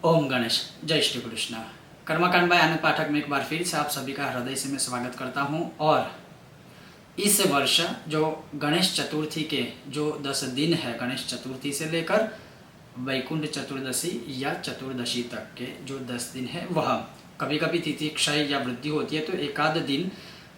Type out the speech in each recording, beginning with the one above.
ओम गणेश। जय श्री कृष्ण। कर्मकांड बाय आनंद पाठक में एक बार फिर से आप सभी का हृदय से मैं स्वागत करता हूं। और इस वर्ष जो गणेश चतुर्थी के जो 10 दिन है, गणेश चतुर्थी से लेकर वैकुंठ चतुर्दशी या चतुर्दशी तक के जो 10 दिन है, वह कभी कभी तिथि क्षय या वृद्धि होती है तो एकाध दिन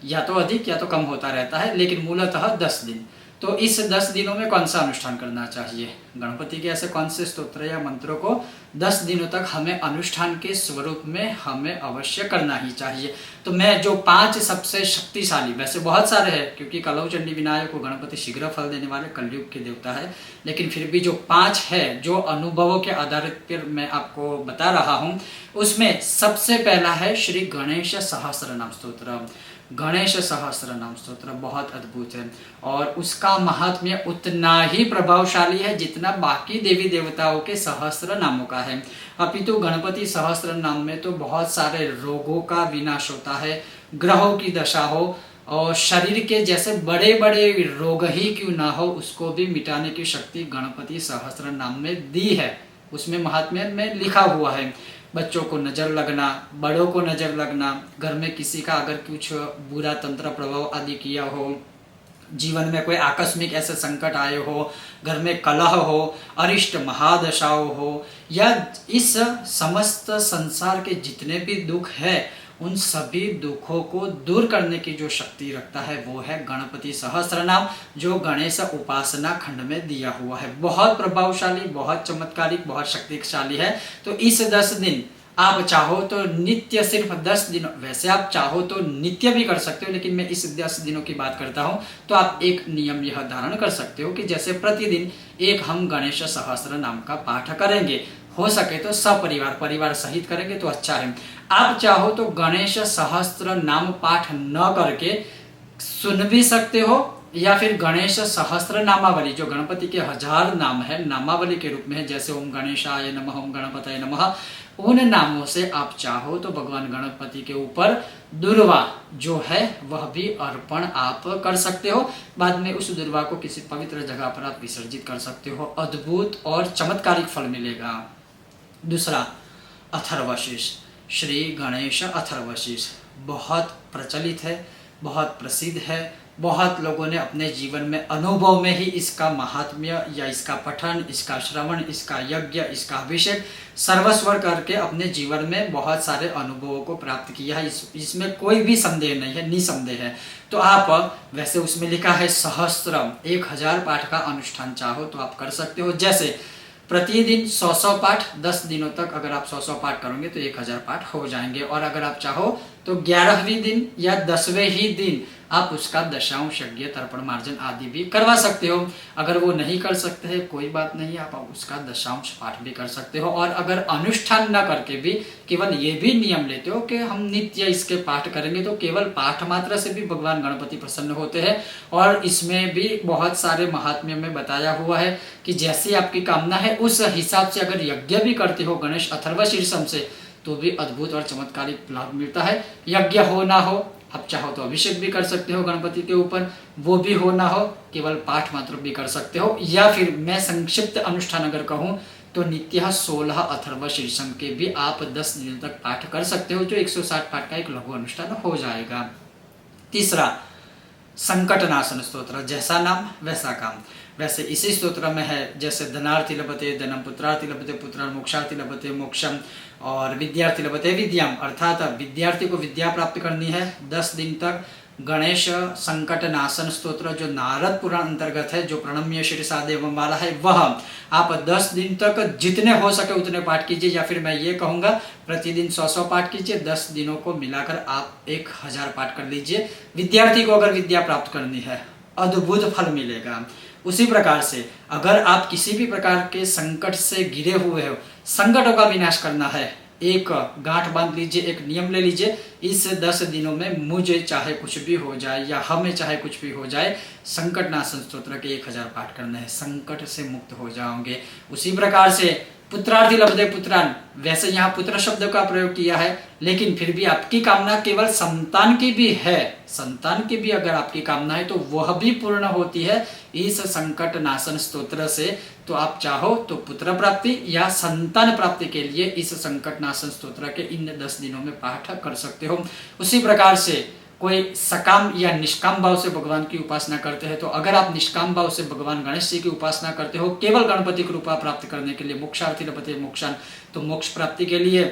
या तो अधिक या तो कम होता रहता है, लेकिन मूलतः 10 दिन। तो इस 10 दिनों में कौन सा अनुष्ठान करना चाहिए? गणपति के ऐसे कौन से स्तोत्र या मंत्रों को 10 दिनों तक हमें अनुष्ठान के स्वरूप में हमें अवश्य करना ही चाहिए। तो मैं जो 5 सबसे शक्तिशाली, वैसे बहुत सारे हैं क्योंकि कलौ चंडी विनायक को गणपति शीघ्र फल देने वाले कलयुग के देवता है, लेकिन फिर भी जो 5 है जो अनुभवों के आधारित पर मैं आपको बता रहा हूँ, उसमें सबसे पहला है श्री गणेश सहस्त्र नाम स्तोत्र। गणेश सहस्त्र नाम स्तोत्र बहुत अद्भुत है और उसका महात्म्य उतना ही प्रभावशाली है जितना बाकी देवी देवताओं के सहस्त्र नामों का है। अपितु गणपति सहस्त्र नाम में तो बहुत सारे रोगों का विनाश होता है, ग्रहों की दशा हो और शरीर के जैसे बड़े बड़े रोग ही क्यों ना हो, उसको भी मिटाने की शक्ति गणपति सहस्त्र नाम में दी है। उसमें महात्म्य में लिखा हुआ है, बच्चों को नजर लगना, बड़ों को नजर लगना, घर में किसी का अगर कुछ बुरा तंत्र प्रभाव आदि किया हो, जीवन में कोई आकस्मिक ऐसे संकट आए हो, घर में कलह हो, अरिष्ट महादशाओं हो, या इस समस्त संसार के जितने भी दुख है उन सभी दुखों को दूर करने की जो शक्ति रखता है वो है गणपति सहस्त्र नाम, जो गणेश उपासना खंड में दिया हुआ है। बहुत प्रभावशाली, बहुत चमत्कारिक, बहुत शक्तिशाली है। तो इस 10 दिन आप चाहो तो नित्य, सिर्फ 10 दिन, वैसे आप चाहो तो नित्य भी कर सकते हो, लेकिन मैं इस 10 दिनों की बात करता हूं। तो आप एक नियम यह धारण कर सकते हो कि जैसे प्रतिदिन एक हम गणेश सहस्त्र नाम का पाठ करेंगे, हो सके तो सपरिवार, परिवार सहित करेंगे तो अच्छा है। आप चाहो तो गणेश सहस्त्र नाम पाठ न करके सुन भी सकते हो, या फिर गणेश सहस्त्र नामावली जो गणपति के 1000 नाम है नामावली के रूप में है, जैसे ओम गणेशाय नमः, ओम गणपतये नमः, उन नामों से आप चाहो तो भगवान गणपति के ऊपर दुर्वा जो है वह भी अर्पण आप कर सकते हो। बाद में उस दुर्वा को किसी पवित्र जगह पर आप विसर्जित कर सकते हो। अद्भुत और चमत्कारिक फल मिलेगा। दूसरा, अथर्वशीष, श्री गणेश अथर्वशीष बहुत प्रचलित है, बहुत प्रसिद्ध है। बहुत लोगों ने अपने जीवन में अनुभव में ही इसका महात्म्य या इसका पठन, इसका श्रवण, इसका यज्ञ, इसका अभिषेक सर्वस्वर करके अपने जीवन में बहुत सारे अनुभवों को प्राप्त किया है। इसमें कोई भी संदेह नहीं है, निसंदेह है। तो आप, वैसे उसमें लिखा है सहस्त्र, 1000 पाठ का अनुष्ठान चाहो तो आप कर सकते हो। जैसे प्रतिदिन 100 पाठ 10 दिनों तक अगर आप 100 पाठ करोगे तो 1000 पाठ हो जाएंगे। और अगर आप चाहो तो 11वें दिन या 10वें ही दिन आप उसका दशांश यज्ञ, तर्पण, मार्जन आदि भी करवा सकते हो। अगर वो नहीं कर सकते हैं कोई बात नहीं, आप उसका दशांश पाठ भी कर सकते हो। और अगर अनुष्ठान न करके भी केवल ये भी नियम लेते हो कि हम नित्य इसके पाठ करेंगे, तो केवल पाठ मात्र से भी भगवान गणपति प्रसन्न होते हैं। और इसमें भी बहुत सारे महात्म्य में बताया हुआ है कि जैसी आपकी कामना है उस हिसाब से अगर यज्ञ भी करते हो गणेश अथर्वशीर्षम से तो भी अद्भुत और चमत्कारिक लाभ मिलता है। यज्ञ हो ना हो, आप चाहो तो अभिषेक भी कर सकते हो गणपति के ऊपर, वो भी हो ना हो केवल पाठ मात्र भी कर सकते हो। या फिर मैं संक्षिप्त अनुष्ठान अगर कहूँ तो नित्य 16 अथर्व शीर्षम के भी आप 10 दिन तक पाठ कर सकते हो, जो 160 पाठ का एक लघु अनुष्ठान हो जाएगा। तीसरा, संकटनाशन स्तोत्र, जैसा नाम वैसा काम। वैसे इसी स्तोत्र में है जैसे धनार्थी लभते धनम, पुत्रार्थी लभते पुत्रान्, मोक्षार्थी लभते मोक्षम और विद्यार्थी लभते विद्याम, अर्थात विद्यार्थी को विद्या प्राप्त करनी है 10 दिन तक। गणेश संकट नाशन स्तोत्र जो नारद पुराण अंतर्गत है, जो प्रणम्य शिरसा देवम वाला है, वह आप 10 दिन तक जितने हो सके उतने पाठ कीजिए। या फिर मैं ये कहूँगा प्रतिदिन 100 पाठ कीजिए, 10 दिनों को मिलाकर आप 1000 पाठ कर लीजिए। विद्यार्थी को अगर विद्या प्राप्त करनी है अद्भुत फल मिलेगा। उसी प्रकार से अगर आप किसी भी प्रकार के संकट से घिरे हुए हो, संकटों का विनाश करना है, एक गांठ बांध लीजिए, एक नियम ले लीजिए, इस 10 दिनों में मुझे चाहे कुछ भी हो जाए या हमें चाहे कुछ भी हो जाए, संकट नाशन स्तोत्र के 1000 पाठ करने हैं, संकट से मुक्त हो जाओगे। उसी प्रकार से पुत्रार्थी लभते पुत्रान, वैसे यहाँ पुत्र शब्द का प्रयोग किया है, लेकिन फिर भी आपकी कामना केवल संतान की भी है, संतान की भी अगर आपकी कामना है तो वह भी पूर्ण होती है इस संकट नाशन स्तोत्र से। तो आप चाहो तो पुत्र प्राप्ति या संतान प्राप्ति के लिए इस संकट नाशन स्तोत्र के इन 10 दिनों में पाठ कर सकते हो। उसी प्रकार से कोई सकाम या निष्काम भाव से भगवान की उपासना करते हैं, तो अगर आप निष्काम भाव से भगवान गणेश जी की उपासना करते हो केवल गणपति कृपा प्राप्त करने के लिए, मोक्षार्थी लभते मोक्षान, तो मोक्ष प्राप्ति के लिए,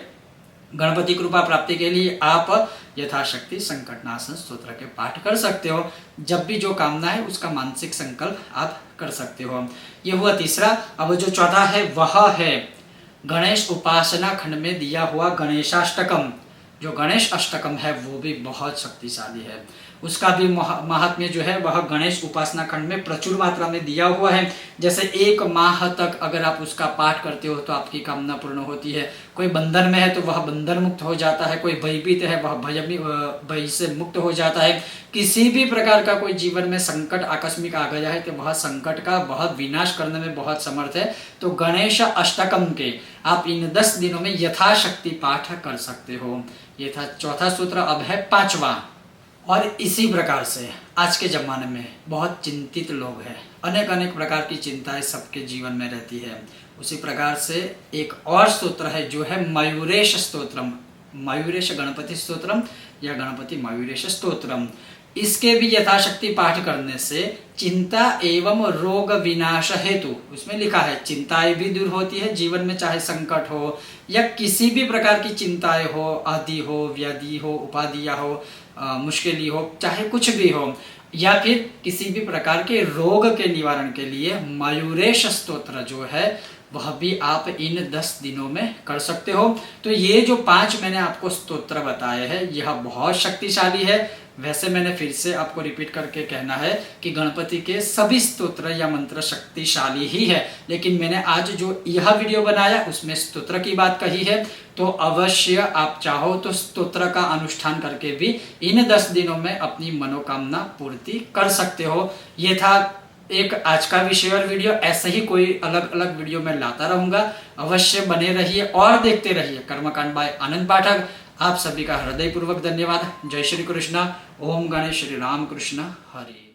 गणपति कृपा प्राप्ति के लिए आप यथाशक्ति संकटनाशन स्तोत्र के पाठ कर सकते हो। जब भी जो कामना है उसका मानसिक संकल्प आप कर सकते हो। ये हुआ तीसरा। अब जो चौथा है वह है गणेश उपासना खंड में दिया हुआ गणेशाष्टकम। जो गणेश अष्टकम है वो भी बहुत शक्तिशाली है, उसका भी महात्म्य जो है वह गणेश उपासना खंड में प्रचुर मात्रा में दिया हुआ है। जैसे 1 माह तक अगर आप उसका पाठ करते हो तो आपकी कामना पूर्ण होती है। कोई बंधन में है तो वह बंधन मुक्त हो जाता है, कोई भयभीत है वह भय से मुक्त हो जाता है। किसी भी प्रकार का कोई जीवन में संकट आकस्मिक आ गया है तो वह संकट का बहुत विनाश करने में बहुत समर्थ है। तो गणेश अष्टकम के आप इन 10 दिनों में यथाशक्ति पाठ कर सकते हो। ये था चौथा सूत्र। अब है 5वां। और इसी प्रकार से आज के ज़माने में बहुत चिंतित लोग हैं, अनेक प्रकार की चिंताएं सबके जीवन में रहती है। उसी प्रकार से एक और स्तोत्र है जो है मयूरेश स्तोत्रम, मयूरेश गणपति स्तोत्रम या गणपति मयूरेश स्तोत्रम। इसके भी यथाशक्ति पाठ करने से चिंता एवं रोग विनाश हेतु, उसमें लिखा है चिंताएं भी दूर होती है जीवन में, चाहे संकट हो या किसी भी प्रकार की चिंताएं हो, आदि हो, व्याधि हो, उपाधियां हो, मुश्किल हो, चाहे कुछ भी हो, या फिर किसी भी प्रकार के रोग के निवारण के लिए मयूरेश स्तोत्र जो है वह भी आप इन 10 दिनों में कर सकते हो। तो ये जो 5 मैंने आपको स्तोत्र बताए हैं यह बहुत शक्तिशाली है। वैसे मैंने फिर से आपको रिपीट करके कहना है कि गणपति के सभी स्तोत्र या मंत्र शक्तिशाली ही है, लेकिन मैंने आज जो यह वीडियो बनाया उसमें स्तोत्र की बात कही है। तो अवश्य आप चाहो तो स्तोत्र का अनुष्ठान करके भी इन 10 दिनों में अपनी मनोकामना पूर्ति कर सकते हो। ये था एक आज का विषय और वीडियो। ऐसे ही कोई अलग अलग वीडियो मैं लाता रहूंगा, अवश्य बने रहिए और देखते रहिए कर्मकांड बाय आनंद पाठक। आप सभी का हृदयपूर्वक धन्यवाद। जय श्री कृष्ण। ओम गणेश श्री राम कृष्ण हरि।